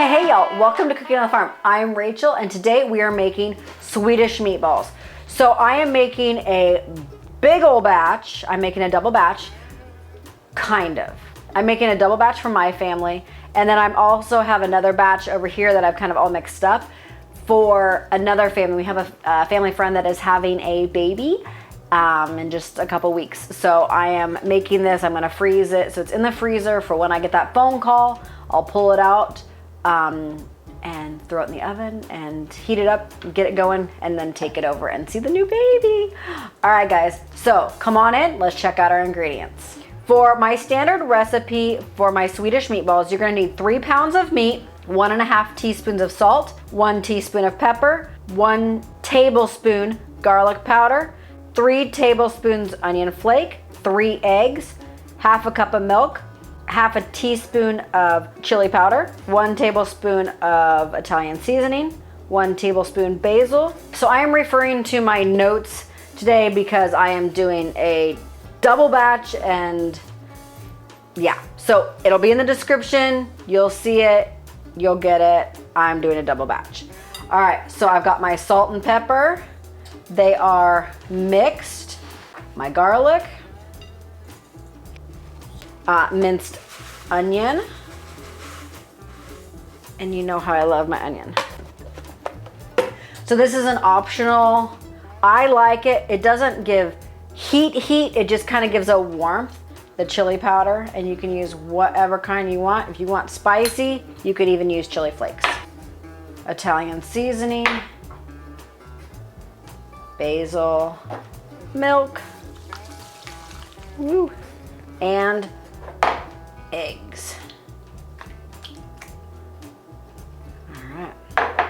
Hey y'all, welcome to Cooking on the Farm. I'm Rachel and today we are making Swedish meatballs. So I am making a big old batch. I'm making a double batch, kind of. I'm making a double batch for my family, and then I'm also have another batch over here that I've kind of all mixed up for another family. We have a family friend that is having a baby in just a couple weeks. So I am making this, I'm gonna freeze it. So it's in the freezer for when I get that phone call. I'll pull it out and throw it in the oven and heat it up, get it going, and then take it over and see the new baby. All right guys, so come on in, let's check out our ingredients. For my standard recipe for my Swedish meatballs, you're gonna need 3 pounds of meat, 1.5 teaspoons of salt, 1 teaspoon of pepper, 1 tablespoon garlic powder, 3 tablespoons onion flake, 3 eggs, half a cup of milk, half a teaspoon of chili powder, 1 tablespoon of Italian seasoning, 1 tablespoon basil. So I am referring to my notes today because I am doing a double batch, and yeah, so it'll be in the description. You'll see it, you'll get it. I'm doing a double batch. All right, so I've got my salt and pepper. They are mixed. My garlic, minced onion, and you know how I love my onion. So this is an optional. I like it. It doesn't give heat, it just kind of gives a warmth, the chili powder, and you can use whatever kind you want. If you want spicy, you could even use chili flakes. Italian seasoning, basil, milk, woo, and eggs. All right.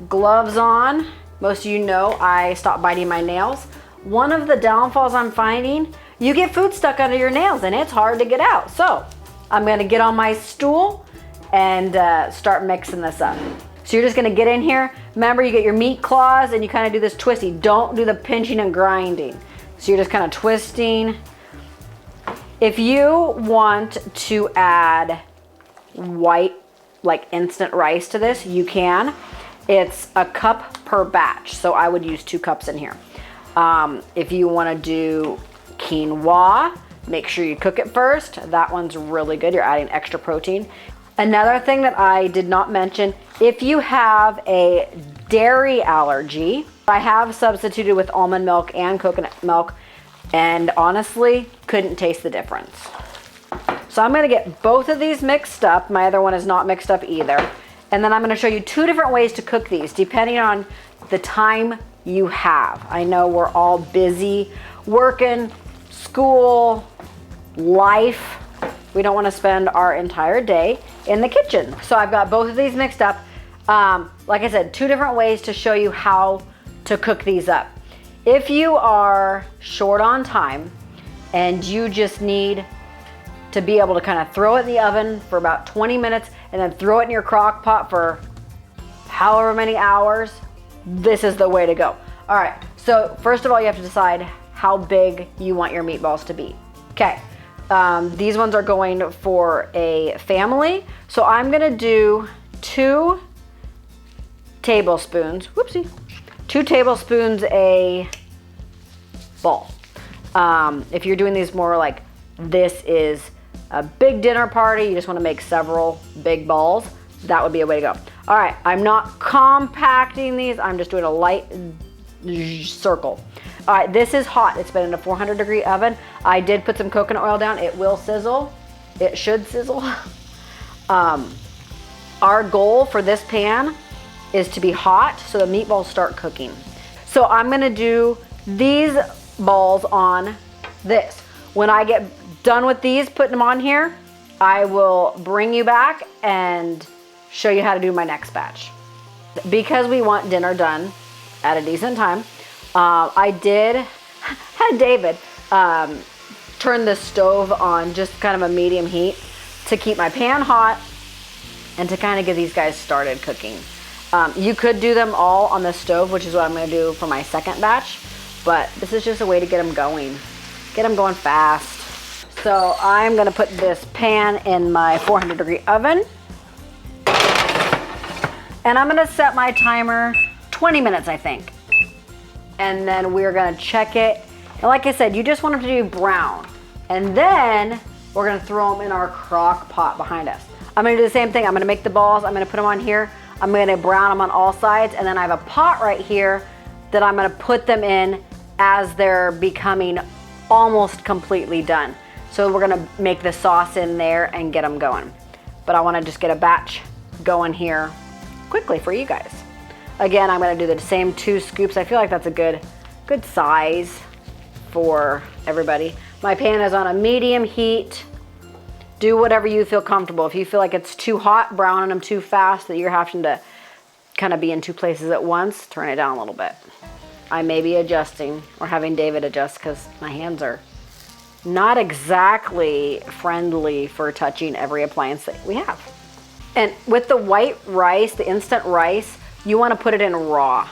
Gloves on. Most of you know I stopped biting my nails. One of the downfalls I'm finding, you get food stuck under your nails and it's hard to get out. So I'm gonna get on my stool and start mixing this up. So you're just gonna get in here. Remember, you get your meat claws and you kind of do this twisty. Don't do the pinching and grinding. So you're just kind of twisting. If you want to add white, like instant rice to this, you can. It's a cup per batch, so I would use 2 cups in here. If you want to do quinoa, make sure you cook it first. That one's really good. You're adding extra protein. Another thing that I did not mention, if you have a dairy allergy, I have substituted with almond milk and coconut milk, and honestly, couldn't taste the difference. So I'm gonna get both of these mixed up. My other one is not mixed up either. And then I'm gonna show you 2 different ways to cook these, depending on the time you have. I know we're all busy working, school, life. We don't wanna spend our entire day in the kitchen. So I've got both of these mixed up. Like I said, 2 different ways to show you how to cook these up. If you are short on time and you just need to be able to kind of throw it in the oven for about 20 minutes and then throw it in your crock pot for however many hours, this is the way to go. All right, so first of all, you have to decide how big you want your meatballs to be. Okay, these ones are going for a family. So I'm gonna do 2 tablespoons, whoopsie, 2 tablespoons a ball. If you're doing these more like this is a big dinner party, you just want to make several big balls, that would be a way to go. All right, I'm not compacting these, I'm just doing a light circle. All right, this is hot. It's been in a 400-degree oven. I did put some coconut oil down. It will sizzle. It should sizzle. Our goal for this pan is to be hot so the meatballs start cooking. So I'm gonna do these balls on this. When I get done with these, putting them on here, I will bring you back and show you how to do my next batch. Because we want dinner done at a decent time, I did had David turn the stove on just kind of a medium heat to keep my pan hot and to kind of get these guys started cooking. You could do them all on the stove, which is what I'm gonna do for my second batch, but this is just a way to get them going fast. So I'm gonna put this pan in my 400-degree oven. And I'm gonna set my timer 20 minutes, I think. And then we're gonna check it. And like I said, you just want them to do brown. And then we're gonna throw them in our crock pot behind us. I'm gonna do the same thing. I'm gonna make the balls. I'm gonna put them on here. I'm gonna brown them on all sides. And then I have a pot right here that I'm gonna put them in as they're becoming almost completely done. So we're gonna make the sauce in there and get them going. But I wanna just get a batch going here quickly for you guys. Again, I'm gonna do the same 2 scoops. I feel like that's a good size for everybody. My pan is on a medium heat. Do whatever you feel comfortable. If you feel like it's too hot, browning them too fast, that you're having to kind of be in 2 places at once, turn it down a little bit. I may be adjusting or having David adjust because my hands are not exactly friendly for touching every appliance that we have. And with the white rice, the instant rice, you want to put it in raw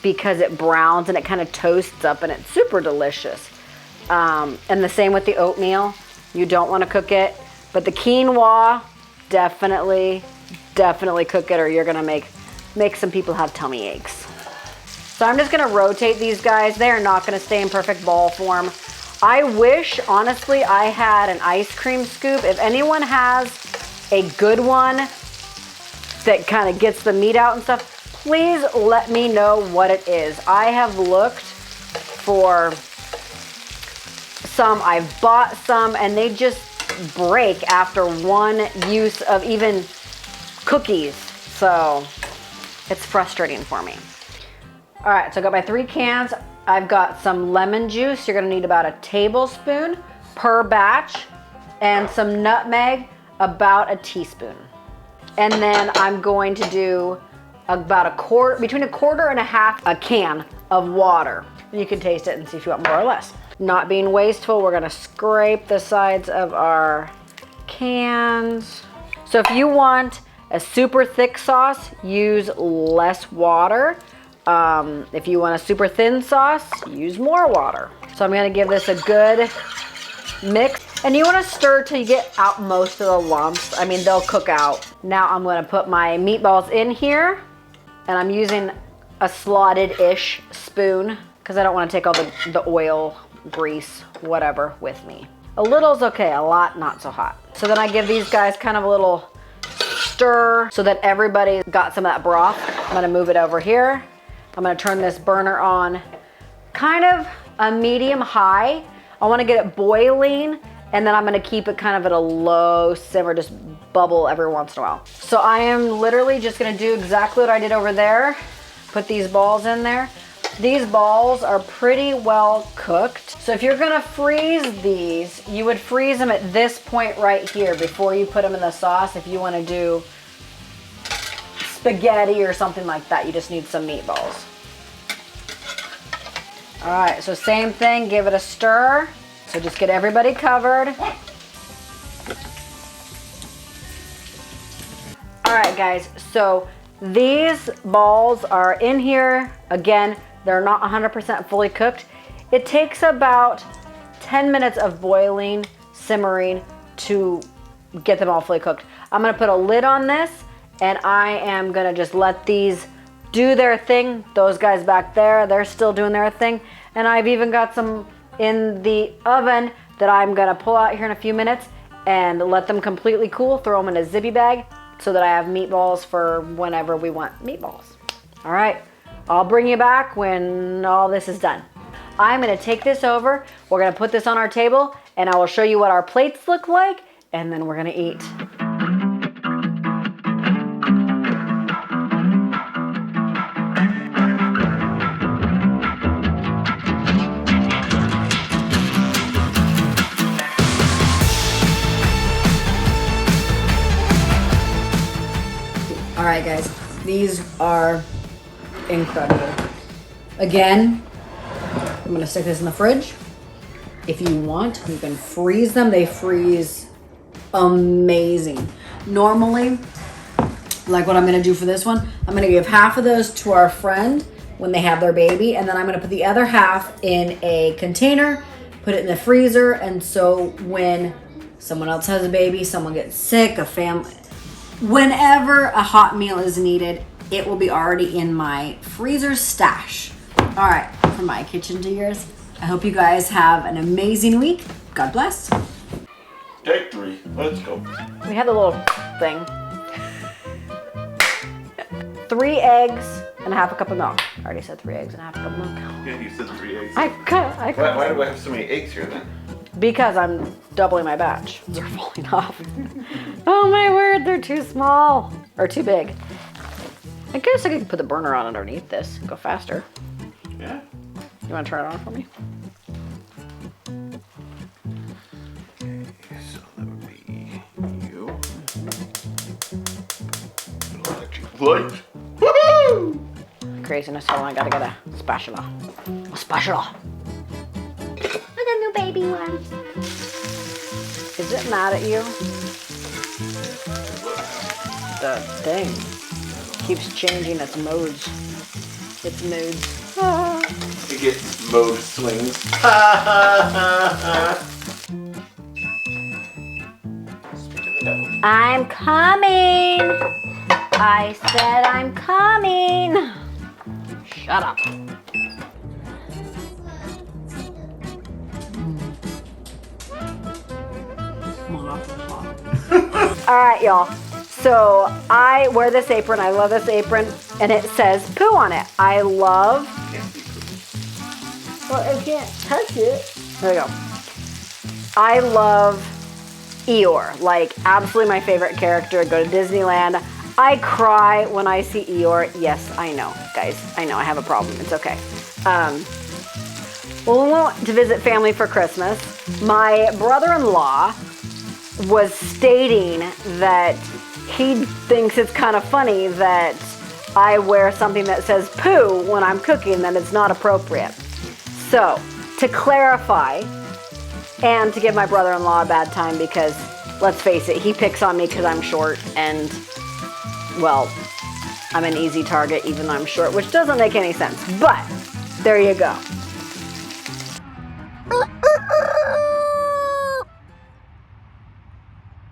because it browns and it kind of toasts up and it's super delicious. And the same with the oatmeal. You don't want to cook it, but the quinoa, definitely cook it or you're going to make some people have tummy aches. So I'm just gonna rotate these guys. They are not gonna stay in perfect ball form. I wish, honestly, I had an ice cream scoop. If anyone has a good one that kind of gets the meat out and stuff, please let me know what it is. I have looked for some, I've bought some, and they just break after one use of even cookies. So it's frustrating for me. All right, so I got my 3 cans. I've got some lemon juice. You're gonna need about a tablespoon per batch and some nutmeg, about a teaspoon. And then I'm going to do about between a quarter and a half a can of water. You can taste it and see if you want more or less. Not being wasteful, we're gonna scrape the sides of our cans. So if you want a super thick sauce, use less water. If you want a super thin sauce, use more water. So I'm gonna give this a good mix. And you wanna stir till you get out most of the lumps. I mean, they'll cook out. Now I'm gonna put my meatballs in here, and I'm using a slotted-ish spoon because I don't wanna take all the oil, grease, whatever with me. A little's okay, a lot not so hot. So then I give these guys kind of a little stir so that everybody's got some of that broth. I'm gonna move it over here. I'm gonna turn this burner on kind of a medium high. I wanna get it boiling, and then I'm gonna keep it kind of at a low simmer, just bubble every once in a while. So I am literally just gonna do exactly what I did over there. Put these balls in there. These balls are pretty well cooked. So if you're gonna freeze these, you would freeze them at this point right here before you put them in the sauce. If you wanna do spaghetti or something like that, you just need some meatballs. All right, so same thing, give it a stir. So just get everybody covered. All right, guys, so these balls are in here. Again, they're not 100% fully cooked. It takes about 10 minutes of boiling, simmering to get them all fully cooked. I'm gonna put a lid on this, and I am gonna just let these do their thing. Those guys back there, they're still doing their thing. And I've even got some in the oven that I'm gonna pull out here in a few minutes and let them completely cool, throw them in a zippy bag so that I have meatballs for whenever we want meatballs. All right, I'll bring you back when all this is done. I'm gonna take this over, we're gonna put this on our table, and I will show you what our plates look like, and then we're gonna eat. All right, guys, these are incredible. Again, I'm gonna stick this in the fridge. If you want, you can freeze them. They freeze amazing. Normally, like what I'm gonna do for this one, I'm gonna give half of those to our friend when they have their baby, and then I'm gonna put the other half in a container, put it in the freezer, and so when someone else has a baby, someone gets sick, a family, whenever a hot meal is needed, it will be already in my freezer stash. All right, from my kitchen to yours. I hope you guys have an amazing week. God bless. Take 3. Let's go. We had the little thing. 3 eggs and a half a cup of milk. I already said 3 eggs and a half a cup of milk. Yeah, you said 3 eggs. I Why do I have so many eggs here then? Because I'm doubling my batch. They're falling off. Oh my word, they're too small. Or too big. I guess I could put the burner on underneath this and go faster. Yeah. You want to turn it on for me? Okay, so that would be you. Electric light. Woohoo! Craziness. Hold on, I gotta get a spatula. A spatula. Look at the baby one. Is it mad at you? The thing keeps changing its modes. Its moods. It gets mode swings. Speak of the devil. I'm coming. I said I'm coming. Shut up. All right, y'all. So I wear this apron. I love this apron, and it says poo on it. I love. Well, I can't touch it. There we go. I love Eeyore. Like, absolutely my favorite character. Go to Disneyland. I cry when I see Eeyore. Yes, I know, guys. I know I have a problem. It's okay. Well, we went to visit family for Christmas. My brother-in-law was stating that he thinks it's kind of funny that I wear something that says poo when I'm cooking, that it's not appropriate. So, to clarify, and to give my brother-in-law a bad time because, let's face it, he picks on me because I'm short and, well, I'm an easy target even though I'm short, which doesn't make any sense. But, there you go.